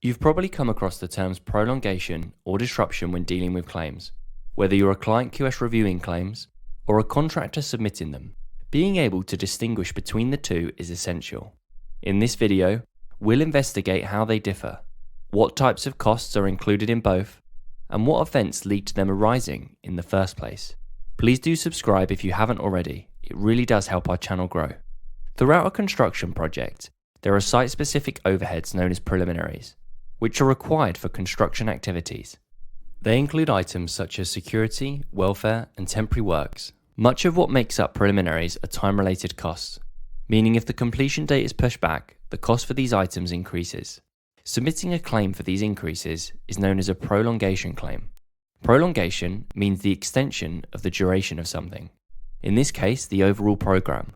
You've probably come across the terms prolongation or disruption when dealing with claims, whether you're a client QS reviewing claims or a contractor submitting them. Being able to distinguish between the two is essential. In this video, we'll investigate how they differ, what types of costs are included in both, and what events lead to them arising in the first place. Please do subscribe if you haven't already, it really does help our channel grow. Throughout a construction project, there are site-specific overheads known as preliminaries, which are required for construction activities. They include items such as security, welfare, and temporary works. Much of what makes up preliminaries are time-related costs, meaning if the completion date is pushed back, the cost for these items increases. Submitting a claim for these increases is known as a prolongation claim. Prolongation means the extension of the duration of something, in this case the overall program.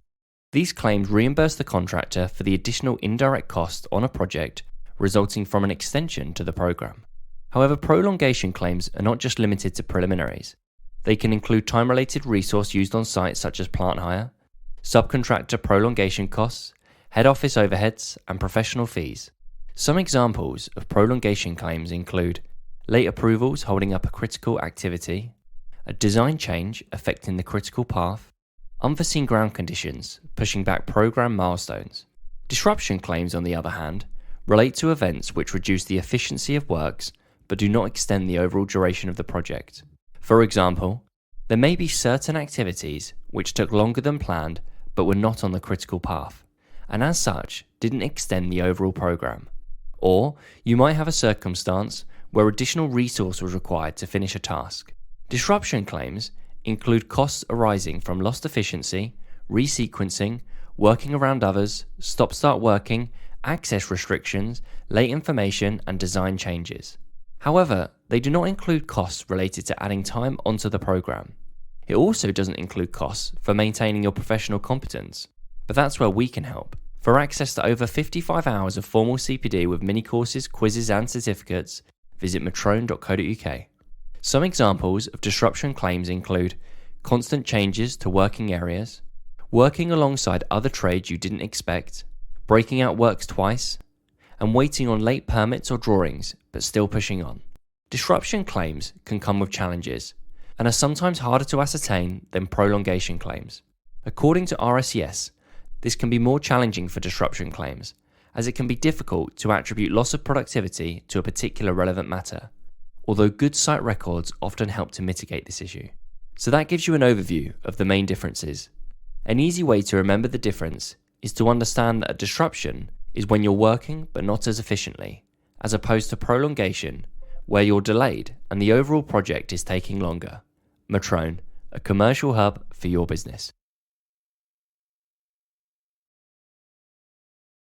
These claims reimburse the contractor for the additional indirect cost on a project resulting from an extension to the program. However, prolongation claims are not just limited to preliminaries. They can include time-related resource used on site such as plant hire, subcontractor prolongation costs, head office overheads, and professional fees. Some examples of prolongation claims include late approvals holding up a critical activity, a design change affecting the critical path, unforeseen ground conditions pushing back program milestones. Disruption claims, on the other hand, relate to events which reduce the efficiency of works but do not extend the overall duration of the project. For example, there may be certain activities which took longer than planned but were not on the critical path, and as such didn't extend the overall program. Or you might have a circumstance where additional resource was required to finish a task. Disruption claims include costs arising from lost efficiency, resequencing, working around others, stop-start working, access restrictions, late information, and design changes. However, they do not include costs related to adding time onto the program. It also doesn't include costs for maintaining your professional competence, but that's where we can help. For access to over 55 hours of formal CPD with mini courses, quizzes, and certificates, visit metroun.co.uk. Some examples of disruption claims include constant changes to working areas, working alongside other trades you didn't expect, breaking out works twice, and waiting on late permits or drawings, but still pushing on. Disruption claims can come with challenges, and are sometimes harder to ascertain than prolongation claims. According to RSES, this can be more challenging for disruption claims, as it can be difficult to attribute loss of productivity to a particular relevant matter, although good site records often help to mitigate this issue. So that gives you an overview of the main differences. An easy way to remember the difference is to understand that a disruption is when you're working but not as efficiently, as opposed to prolongation, where you're delayed and the overall project is taking longer. Metroun, a commercial hub for your business.